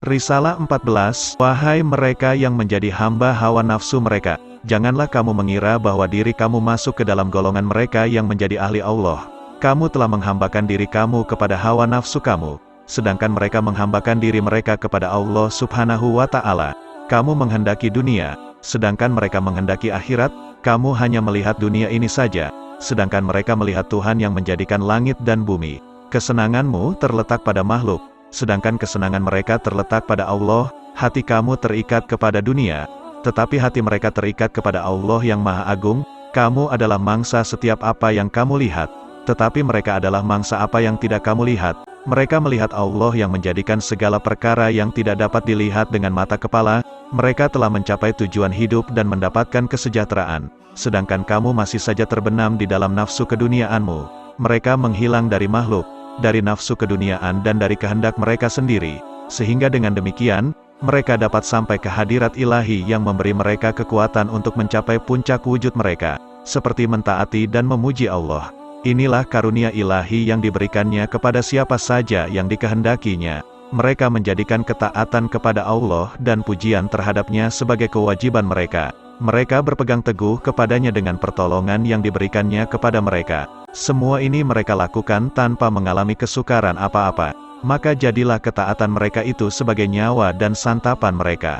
Risalah 14, Wahai mereka yang menjadi hamba hawa nafsu mereka, janganlah kamu mengira bahwa diri kamu masuk ke dalam golongan mereka yang menjadi ahli Allah. Kamu telah menghambakan diri kamu kepada hawa nafsu kamu, sedangkan mereka menghambakan diri mereka kepada Allah Subhanahu wa Ta'ala. Kamu menghendaki dunia, sedangkan mereka menghendaki akhirat. Kamu hanya melihat dunia ini saja, sedangkan mereka melihat Tuhan yang menjadikan langit dan bumi. Kesenanganmu terletak pada makhluk, sedangkan kesenangan mereka terletak pada Allah. Hati kamu terikat kepada dunia, tetapi hati mereka terikat kepada Allah yang Maha Agung. Kamu adalah mangsa setiap apa yang kamu lihat, tetapi mereka adalah mangsa apa yang tidak kamu lihat. Mereka melihat Allah yang menjadikan segala perkara yang tidak dapat dilihat dengan mata kepala. Mereka telah mencapai tujuan hidup dan mendapatkan kesejahteraan, sedangkan kamu masih saja terbenam di dalam nafsu keduniaanmu. Mereka menghilang dari makhluk, dari nafsu keduniaan dan dari kehendak mereka sendiri, sehingga dengan demikian, mereka dapat sampai ke hadirat ilahi yang memberi mereka kekuatan untuk mencapai puncak wujud mereka, seperti mentaati dan memuji Allah. Inilah karunia ilahi yang diberikannya kepada siapa saja yang dikehendakinya. Mereka menjadikan ketaatan kepada Allah dan pujian terhadapnya sebagai kewajiban mereka. Mereka berpegang teguh kepadanya dengan pertolongan yang diberikannya kepada mereka. Semua ini mereka lakukan tanpa mengalami kesukaran apa-apa. Maka jadilah ketaatan mereka itu sebagai nyawa dan santapan mereka.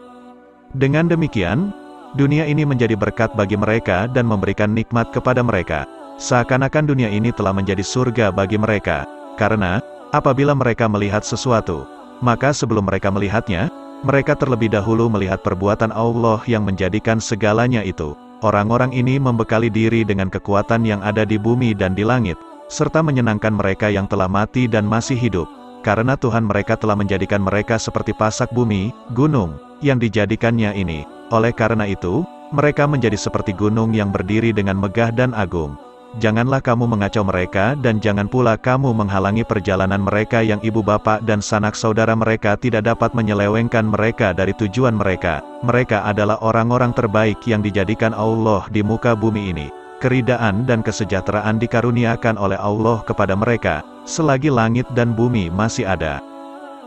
Dengan demikian, dunia ini menjadi berkat bagi mereka dan memberikan nikmat kepada mereka. Seakan-akan dunia ini telah menjadi surga bagi mereka, karena, apabila mereka melihat sesuatu, maka sebelum mereka melihatnya, mereka terlebih dahulu melihat perbuatan Allah yang menjadikan segalanya itu. Orang-orang ini membekali diri dengan kekuatan yang ada di bumi dan di langit, serta menyenangkan mereka yang telah mati dan masih hidup, karena Tuhan mereka telah menjadikan mereka seperti pasak bumi, gunung, yang dijadikannya ini. Oleh karena itu, mereka menjadi seperti gunung yang berdiri dengan megah dan agung. Janganlah kamu mengacau mereka dan jangan pula kamu menghalangi perjalanan mereka yang ibu bapak dan sanak saudara mereka tidak dapat menyelewengkan mereka dari tujuan mereka. Mereka adalah orang-orang terbaik yang dijadikan Allah di muka bumi ini. Keridaan dan kesejahteraan dikaruniakan oleh Allah kepada mereka, selagi langit dan bumi masih ada.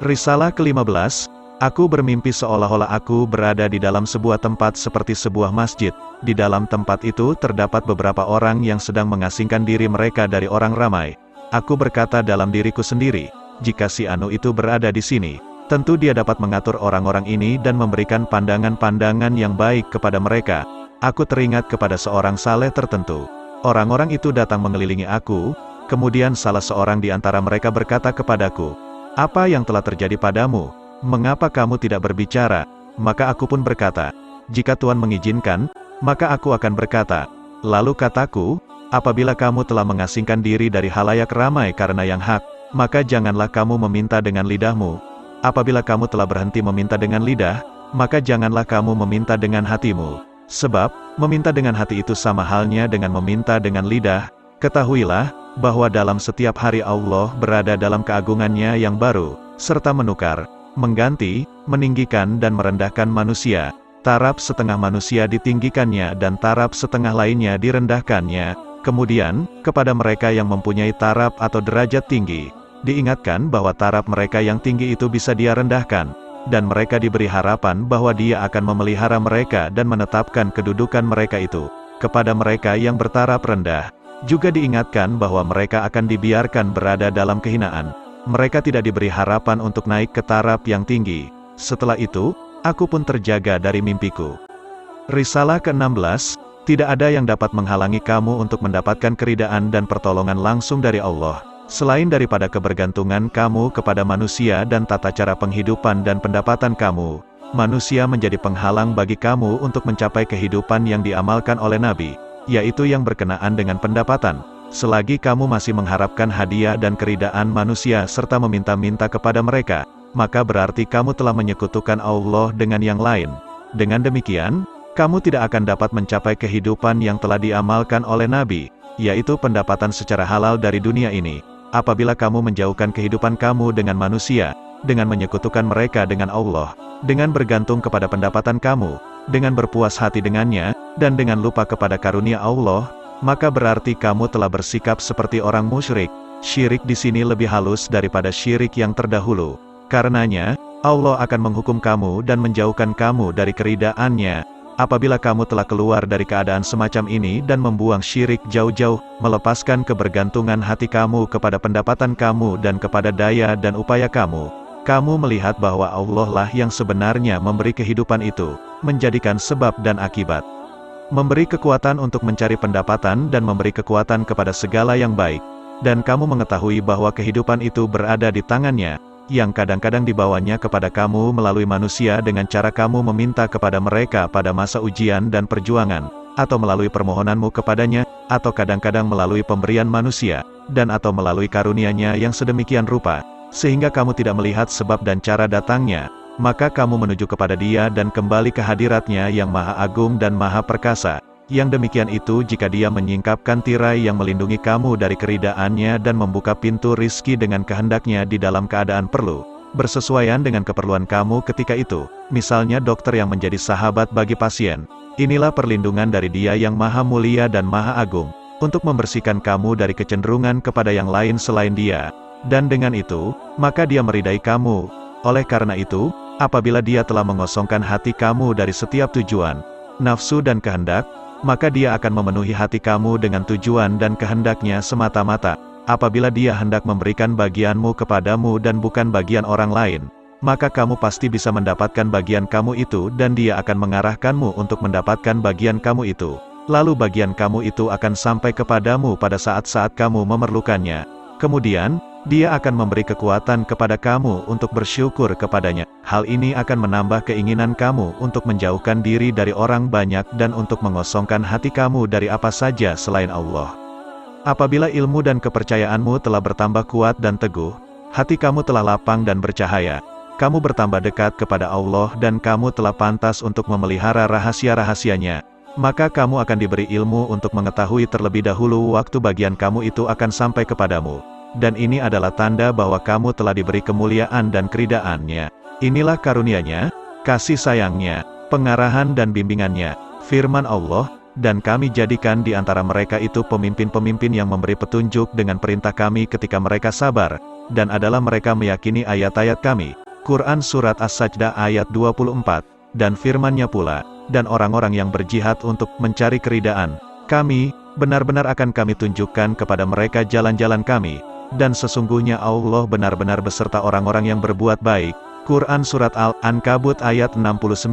Risalah ke-15, Aku bermimpi seolah-olah aku berada di dalam sebuah tempat seperti sebuah masjid. Di dalam tempat itu terdapat beberapa orang yang sedang mengasingkan diri mereka dari orang ramai. Aku berkata dalam diriku sendiri, jika si Anu itu berada di sini, tentu dia dapat mengatur orang-orang ini dan memberikan pandangan-pandangan yang baik kepada mereka. Aku teringat kepada seorang saleh tertentu. Orang-orang itu datang mengelilingi aku, kemudian salah seorang di antara mereka berkata kepadaku, "Apa yang telah terjadi padamu? Mengapa kamu tidak berbicara?" Maka aku pun berkata, "Jika Tuhan mengizinkan, maka aku akan berkata." Lalu kataku, "Apabila kamu telah mengasingkan diri dari halayak ramai karena yang hak, maka janganlah kamu meminta dengan lidahmu. Apabila kamu telah berhenti meminta dengan lidah, maka janganlah kamu meminta dengan hatimu. Sebab, meminta dengan hati itu sama halnya dengan meminta dengan lidah. Ketahuilah, bahwa dalam setiap hari Allah berada dalam keagungannya yang baru, serta menukar, mengganti, meninggikan dan merendahkan manusia. Taraf setengah manusia ditinggikannya dan taraf setengah lainnya direndahkannya. Kemudian, kepada mereka yang mempunyai taraf atau derajat tinggi, diingatkan bahwa taraf mereka yang tinggi itu bisa Dia rendahkan, dan mereka diberi harapan bahwa Dia akan memelihara mereka dan menetapkan kedudukan mereka itu. Kepada mereka yang bertaraf rendah, juga diingatkan bahwa mereka akan dibiarkan berada dalam kehinaan. Mereka tidak diberi harapan untuk naik ke taraf yang tinggi. Setelah itu, aku pun terjaga dari mimpiku. Risalah ke-16, Tidak ada yang dapat menghalangi kamu untuk mendapatkan keridaan dan pertolongan langsung dari Allah, selain daripada kebergantungan kamu kepada manusia dan tata cara penghidupan dan pendapatan kamu. Manusia menjadi penghalang bagi kamu untuk mencapai kehidupan yang diamalkan oleh Nabi, yaitu yang berkenaan dengan pendapatan. Selagi kamu masih mengharapkan hadiah dan keridaan manusia serta meminta-minta kepada mereka, maka berarti kamu telah menyekutukan Allah dengan yang lain. Dengan demikian, kamu tidak akan dapat mencapai kehidupan yang telah diamalkan oleh Nabi, yaitu pendapatan secara halal dari dunia ini. Apabila kamu menjauhkan kehidupan kamu dengan manusia, dengan menyekutukan mereka dengan Allah, dengan bergantung kepada pendapatan kamu, dengan berpuas hati dengannya, dan dengan lupa kepada karunia Allah, maka berarti kamu telah bersikap seperti orang musyrik. Syirik di sini lebih halus daripada syirik yang terdahulu. Karenanya, Allah akan menghukum kamu dan menjauhkan kamu dari keridaan-Nya. Apabila kamu telah keluar dari keadaan semacam ini dan membuang syirik jauh-jauh, melepaskan kebergantungan hati kamu kepada pendapatan kamu dan kepada daya dan upaya kamu, kamu melihat bahwa Allah lah yang sebenarnya memberi kehidupan itu, menjadikan sebab dan akibat. Memberi kekuatan untuk mencari pendapatan dan memberi kekuatan kepada segala yang baik. Dan kamu mengetahui bahwa kehidupan itu berada di tangan-Nya, yang kadang-kadang dibawanya kepada kamu melalui manusia dengan cara kamu meminta kepada mereka pada masa ujian dan perjuangan, atau melalui permohonanmu kepadanya, atau kadang-kadang melalui pemberian manusia, dan atau melalui karunia-Nya yang sedemikian rupa, sehingga kamu tidak melihat sebab dan cara datangnya. Maka kamu menuju kepada Dia dan kembali ke hadirat-Nya yang Maha Agung dan Maha Perkasa. Yang demikian itu jika Dia menyingkapkan tirai yang melindungi kamu dari keridaan-Nya dan membuka pintu rizki dengan kehendak-Nya di dalam keadaan perlu, bersesuaian dengan keperluan kamu ketika itu, misalnya dokter yang menjadi sahabat bagi pasien. Inilah perlindungan dari Dia yang Maha Mulia dan Maha Agung, untuk membersihkan kamu dari kecenderungan kepada yang lain selain Dia. Dan dengan itu, maka Dia meridai kamu. Oleh karena itu, apabila Dia telah mengosongkan hati kamu dari setiap tujuan, nafsu dan kehendak, maka Dia akan memenuhi hati kamu dengan tujuan dan kehendak-Nya semata-mata. Apabila Dia hendak memberikan bagianmu kepadamu dan bukan bagian orang lain, maka kamu pasti bisa mendapatkan bagian kamu itu dan Dia akan mengarahkanmu untuk mendapatkan bagian kamu itu. Lalu bagian kamu itu akan sampai kepadamu pada saat-saat kamu memerlukannya. Kemudian, Dia akan memberi kekuatan kepada kamu untuk bersyukur kepadanya. Hal ini akan menambah keinginan kamu untuk menjauhkan diri dari orang banyak dan untuk mengosongkan hati kamu dari apa saja selain Allah. Apabila ilmu dan kepercayaanmu telah bertambah kuat dan teguh, hati kamu telah lapang dan bercahaya, kamu bertambah dekat kepada Allah dan kamu telah pantas untuk memelihara rahasia-rahasianya, maka kamu akan diberi ilmu untuk mengetahui terlebih dahulu waktu bagian kamu itu akan sampai kepadamu. Dan ini adalah tanda bahwa kamu telah diberi kemuliaan dan keridaan-Nya. Inilah karunia-Nya, kasih sayang-Nya, pengarahan dan bimbingan-Nya, firman Allah, dan kami jadikan di antara mereka itu pemimpin-pemimpin yang memberi petunjuk dengan perintah kami ketika mereka sabar, dan adalah mereka meyakini ayat-ayat kami. Quran Surat As-Sajdah ayat 24, dan firman-Nya pula, dan orang-orang yang berjihad untuk mencari keridaan kami, benar-benar akan kami tunjukkan kepada mereka jalan-jalan kami. Dan sesungguhnya Allah benar-benar beserta orang-orang yang berbuat baik. Quran Surat Al-Ankabut ayat 69.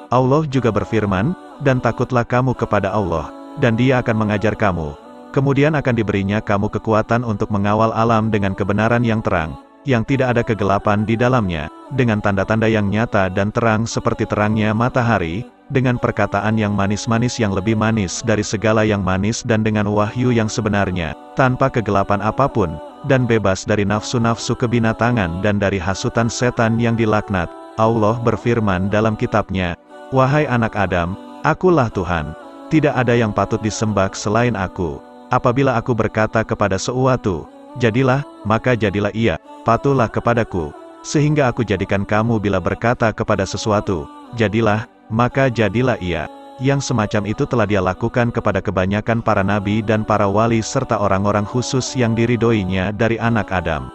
Allah juga berfirman, dan takutlah kamu kepada Allah, dan Dia akan mengajar kamu. Kemudian akan diberinya kamu kekuatan untuk mengawal alam dengan kebenaran yang terang, yang tidak ada kegelapan di dalamnya, dengan tanda-tanda yang nyata dan terang seperti terangnya matahari, dengan perkataan yang manis-manis yang lebih manis dari segala yang manis dan dengan wahyu yang sebenarnya, tanpa kegelapan apapun, dan bebas dari nafsu-nafsu kebinatangan dan dari hasutan setan yang dilaknat. Allah berfirman dalam kitab-Nya, "Wahai anak Adam, Akulah Tuhan. Tidak ada yang patut disembah selain Aku. Apabila Aku berkata kepada sesuatu, jadilah, maka jadilah ia, patuhlah kepadaku. Sehingga Aku jadikan kamu bila berkata kepada sesuatu, jadilah, maka jadilah ia." Yang semacam itu telah Dia lakukan kepada kebanyakan para nabi dan para wali serta orang-orang khusus yang diridhoinya dari anak Adam.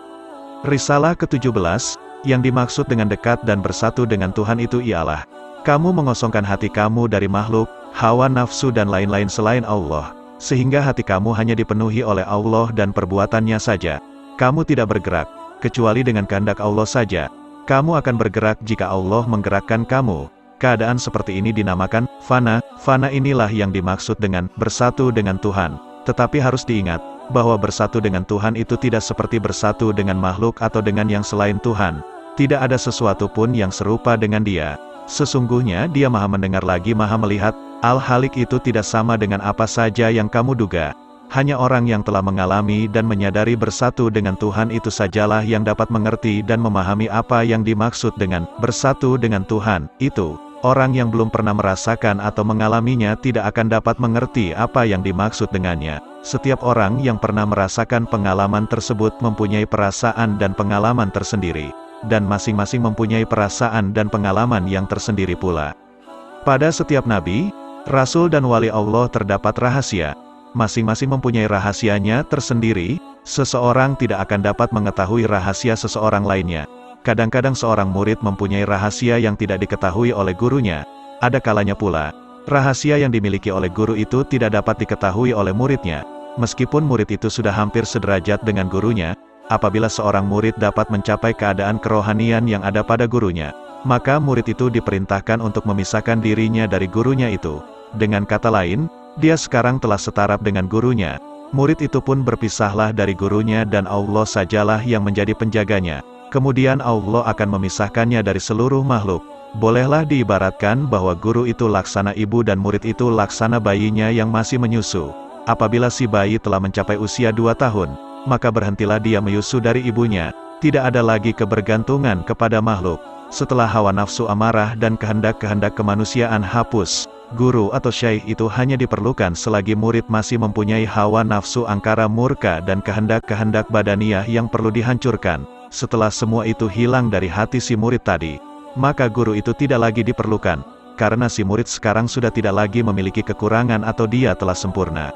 Risalah ke-17, yang dimaksud dengan dekat dan bersatu dengan Tuhan itu ialah, kamu mengosongkan hati kamu dari makhluk, hawa nafsu dan lain-lain selain Allah, sehingga hati kamu hanya dipenuhi oleh Allah dan perbuatannya saja. Kamu tidak bergerak, kecuali dengan kehendak Allah saja. Kamu akan bergerak jika Allah menggerakkan kamu. Keadaan seperti ini dinamakan fana. Fana inilah yang dimaksud dengan bersatu dengan Tuhan. Tetapi harus diingat, bahwa bersatu dengan Tuhan itu tidak seperti bersatu dengan makhluk atau dengan yang selain Tuhan. Tidak ada sesuatu pun yang serupa dengan Dia. Sesungguhnya Dia Maha mendengar lagi Maha melihat. Al-Halik itu tidak sama dengan apa saja yang kamu duga. Hanya orang yang telah mengalami dan menyadari bersatu dengan Tuhan itu sajalah yang dapat mengerti dan memahami apa yang dimaksud dengan bersatu dengan Tuhan itu. Orang yang belum pernah merasakan atau mengalaminya tidak akan dapat mengerti apa yang dimaksud dengannya. Setiap orang yang pernah merasakan pengalaman tersebut mempunyai perasaan dan pengalaman tersendiri. Dan masing-masing mempunyai perasaan dan pengalaman yang tersendiri pula. Pada setiap nabi, rasul dan wali Allah terdapat rahasia. Masing-masing mempunyai rahasianya tersendiri. Seseorang tidak akan dapat mengetahui rahasia seseorang lainnya. Kadang-kadang seorang murid mempunyai rahasia yang tidak diketahui oleh gurunya, ada kalanya pula, rahasia yang dimiliki oleh guru itu tidak dapat diketahui oleh muridnya. Meskipun murid itu sudah hampir sederajat dengan gurunya, apabila seorang murid dapat mencapai keadaan kerohanian yang ada pada gurunya, maka murid itu diperintahkan untuk memisahkan dirinya dari gurunya itu. Dengan kata lain, dia sekarang telah setaraf dengan gurunya. Murid itu pun berpisahlah dari gurunya dan Allah sajalah yang menjadi penjaganya. Kemudian Allah akan memisahkannya dari seluruh makhluk. Bolehlah diibaratkan bahwa guru itu laksana ibu dan murid itu laksana bayinya yang masih menyusu. Apabila si bayi telah mencapai usia 2 tahun, maka berhentilah dia menyusu dari ibunya, tidak ada lagi kebergantungan kepada makhluk. Setelah hawa nafsu amarah dan kehendak-kehendak kemanusiaan hapus, guru atau syaikh itu hanya diperlukan selagi murid masih mempunyai hawa nafsu angkara murka dan kehendak-kehendak badaniah yang perlu dihancurkan. Setelah semua itu hilang dari hati si murid tadi, maka guru itu tidak lagi diperlukan, karena si murid sekarang sudah tidak lagi memiliki kekurangan atau dia telah sempurna.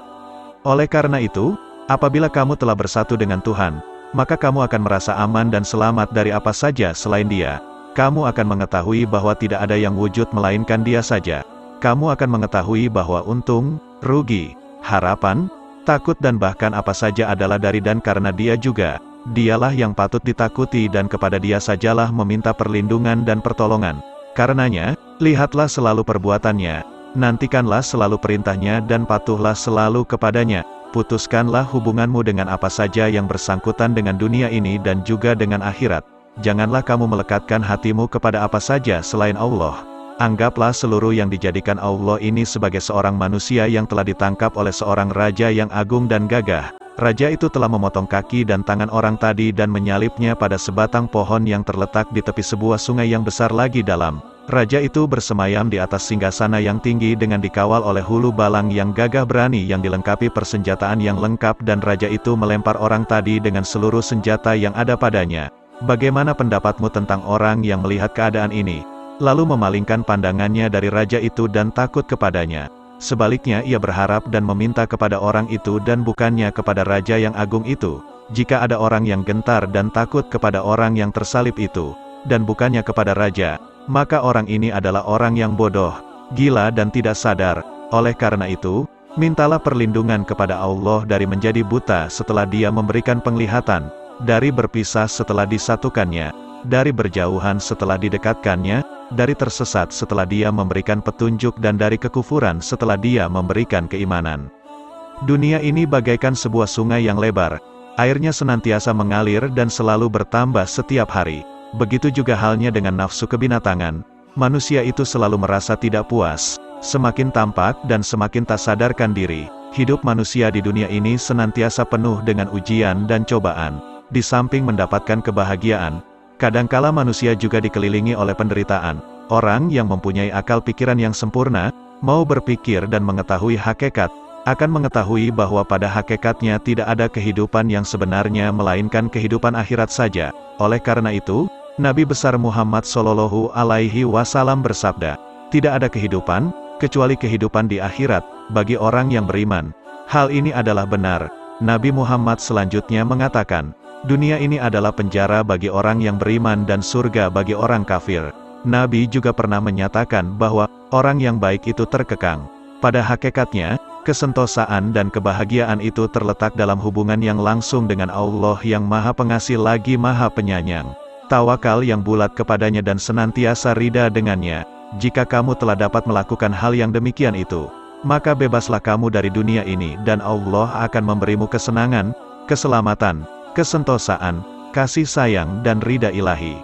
Oleh karena itu, apabila kamu telah bersatu dengan Tuhan, maka kamu akan merasa aman dan selamat dari apa saja selain Dia. Kamu akan mengetahui bahwa tidak ada yang wujud melainkan Dia saja. Kamu akan mengetahui bahwa untung, rugi, harapan, takut dan bahkan apa saja adalah dari dan karena Dia juga. Dialah yang patut ditakuti dan kepada Dia sajalah meminta perlindungan dan pertolongan. Karenanya, lihatlah selalu perbuatannya, nantikanlah selalu perintahnya dan patuhlah selalu kepadanya. Putuskanlah hubunganmu dengan apa saja yang bersangkutan dengan dunia ini dan juga dengan akhirat. Janganlah kamu melekatkan hatimu kepada apa saja selain Allah. Anggaplah seluruh yang dijadikan Allah ini sebagai seorang manusia yang telah ditangkap oleh seorang raja yang agung dan gagah. Raja itu telah memotong kaki dan tangan orang tadi dan menyalipnya pada sebatang pohon yang terletak di tepi sebuah sungai yang besar lagi dalam. Raja itu bersemayam di atas singgasana yang tinggi dengan dikawal oleh hulu balang yang gagah berani yang dilengkapi persenjataan yang lengkap dan raja itu melempar orang tadi dengan seluruh senjata yang ada padanya. Bagaimana pendapatmu tentang orang yang melihat keadaan ini, lalu memalingkan pandangannya dari raja itu dan takut kepadanya? Sebaliknya ia berharap dan meminta kepada orang itu dan bukannya kepada raja yang agung itu. Jika ada orang yang gentar dan takut kepada orang yang tersalib itu, dan bukannya kepada raja, maka orang ini adalah orang yang bodoh, gila dan tidak sadar. Oleh karena itu, mintalah perlindungan kepada Allah dari menjadi buta setelah Dia memberikan penglihatan, dari berpisah setelah disatukannya, dari berjauhan setelah didekatkannya, dari tersesat setelah Dia memberikan petunjuk dan dari kekufuran setelah Dia memberikan keimanan. Dunia ini bagaikan sebuah sungai yang lebar, airnya senantiasa mengalir dan selalu bertambah setiap hari. Begitu juga halnya dengan nafsu kebinatangan. Manusia itu selalu merasa tidak puas, semakin tampak dan semakin tak sadarkan diri. Hidup manusia di dunia ini senantiasa penuh dengan ujian dan cobaan. Di samping mendapatkan kebahagiaan, kadangkala manusia juga dikelilingi oleh penderitaan. Orang yang mempunyai akal pikiran yang sempurna, mau berpikir dan mengetahui hakikat, akan mengetahui bahwa pada hakikatnya tidak ada kehidupan yang sebenarnya melainkan kehidupan akhirat saja. Oleh karena itu, Nabi besar Muhammad Shallallahu Alaihi Wasallam bersabda, tidak ada kehidupan, kecuali kehidupan di akhirat, bagi orang yang beriman. Hal ini adalah benar. Nabi Muhammad selanjutnya mengatakan, dunia ini adalah penjara bagi orang yang beriman dan surga bagi orang kafir. Nabi juga pernah menyatakan bahwa, orang yang baik itu terkekang. Pada hakikatnya, kesentosaan dan kebahagiaan itu terletak dalam hubungan yang langsung dengan Allah yang Maha Pengasih lagi Maha Penyayang. Tawakal yang bulat kepadanya dan senantiasa rida dengannya. Jika kamu telah dapat melakukan hal yang demikian itu, maka bebaslah kamu dari dunia ini dan Allah akan memberimu kesenangan, keselamatan, kesentosaan, kasih sayang dan ridha ilahi.